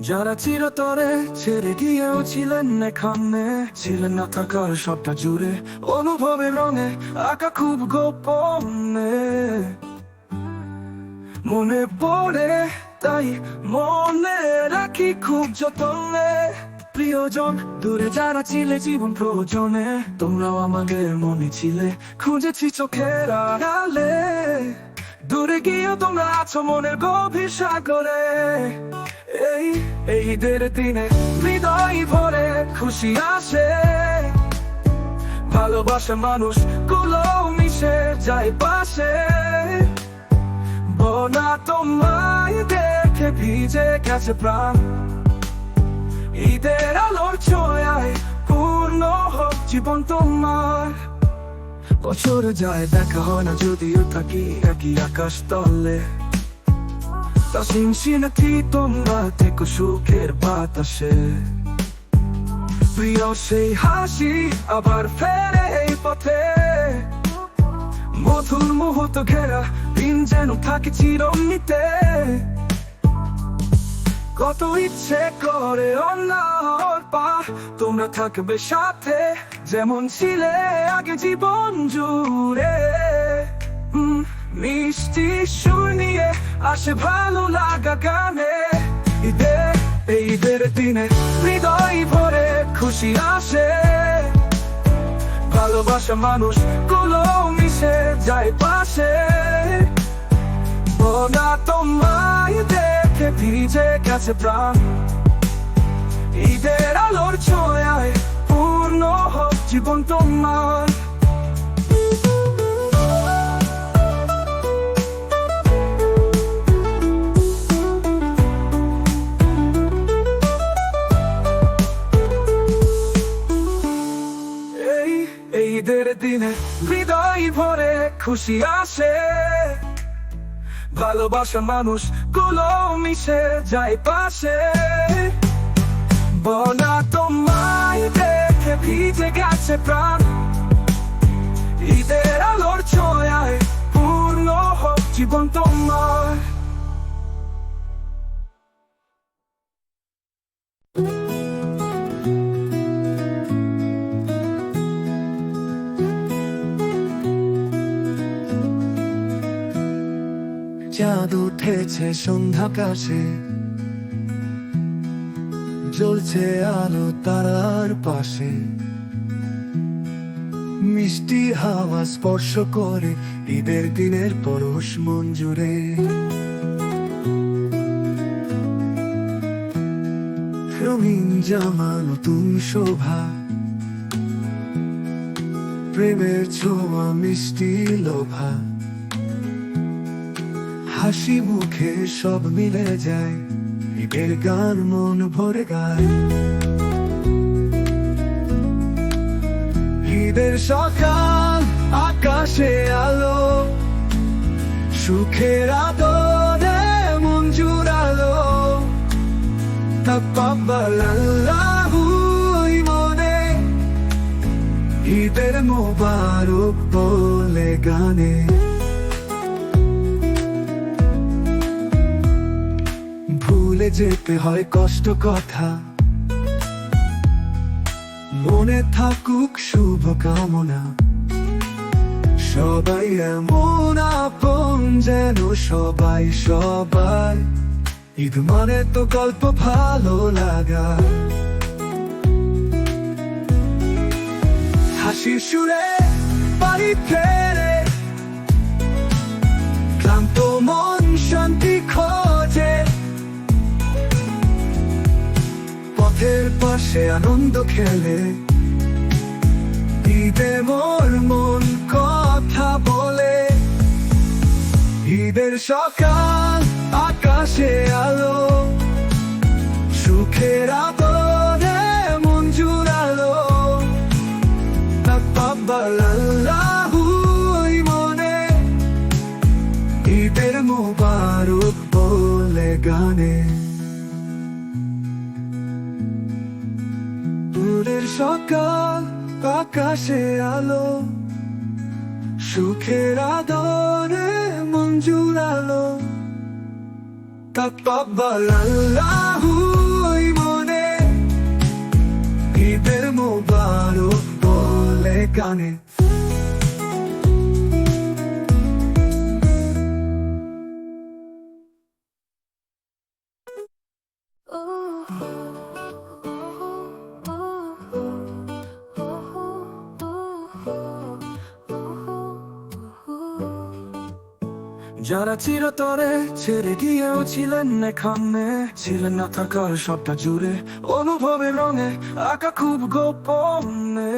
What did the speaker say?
যারা চিরতরে ছেড়ে গিয়েও ছিলেন এখানে, ছিলেন না থাকার সবটা জুড়ে, অনুভবের রঙে আঁকা খুব গোপনে। মনে পড়ে তাই মনে রাখি খুব যতনে। প্রিয়জন দূরে যারা ছিলে জীবন প্রয়োজনে, তোমরাও আমাদের মনে ছিলে, খুঁজেছি চোখের আড়ালে। দূরে গিয়েও তোমরা আছো মনের গভীর সাগরে। এই ঈদের দিনে হৃদয় ভরে খুশি আসে, ভালোবাসা মানুষ গুলো মিশে যায় পাশে। বোনা তোমায় দেখে ভিজে গেছে প্রাণ, ঈদের আলোর ছোঁয়ায় পূর্ণ হোক জীবন তোমার। বছর যায় দেখা হয় না যদিও থাকি একই আকাশ তলে, তা সিনসিনাটি তোমরা থেকো সুখের বাতাসে। প্রিয় সেই হাসি আবার ফেরে এই পথে, মধুর মুহূর্ত ঘেরা দিন যেন থাকে চিরমনিতে। কত ইচ্ছে করে অন্যর পা তোমরা থাকবে সাথে, যেমন ছিলে আগে জীবন জুড়ে। মিষ্টি সুর নিয়ে আসে ভালো লাগা গানে, এই ঈদের দিনে হৃদয় ভরে খুশি আসে, ভালোবাসা মানুষ গুলো মিশে যায় পাশে। বোনা তোমায় দেখে ভিজে গেছে প্রাণ, ঈদের আলোর ছোঁয়ায় পূর্ণ হোক জীবন তোমার। ঈদের দিনে হৃদয় ভরে খুশি আসে, ভালোবাসা মানুষ গুলো মিশে যায় পাশে। বোনা তোমায় দেখে ভিজে গেছে প্রাণ, ঈদের আলোর ছোঁয়ায় পূর্ণ হোক জীবন তোমার। চাঁদ উঠেছে সন্ধ্যাকাশে, জ্বলছে আলো তারার পাশে। মিষ্টি হাওয়া স্পর্শ করে ঈদের দিনের পরশ মন জুড়ে। রঙিন জামা নতুন শোভা, প্রেমের ছোঁয়া মিষ্টি লোভা। হাসি মুখে সব মিলে যায়, ঈদের গান মন ভরে গায়। ঈদের সকাল আকাশে আলো, সুখের আদরে মন জুড়ালো। তাকব্বাল আল্লাহু মনে, ঈদের মোবারক বলে গানে। ভুলে যেতে হয় কষ্ট কথা, মনে থাকুক শুভ কামনা। সবাই এমন আপন যেন সবাই সবাই, ঈদ মানে তো গল্প ভালো লাগা। হাসির সুরে বাড়ি ফেরে, ক্লান্ত মন শান্তি খোঁজে। পথের পাশে আনন্দ খেলে, ঈদে মোর মন কথা বলে। ঈদের সকাল আকাশে আলো, সুখের আদরে মন জুড়ালো। তাকব্বাল আল্লাহু মনে, ঈদের মোবারক বলে গানে। ঈদের সকাল আকাশে আলো, সুখের আদরে মন জুড়ালো। তাকব্বাল আল্লাহু মনে, ঈদের মোবারক বলে গানে। যারা চিরতরে ছেড়ে গিয়েও ছিলেন এখানে, ছিলেন না থাকার সবটা জুড়ে, অনুভবের রঙে আঁকা খুব গোপনে।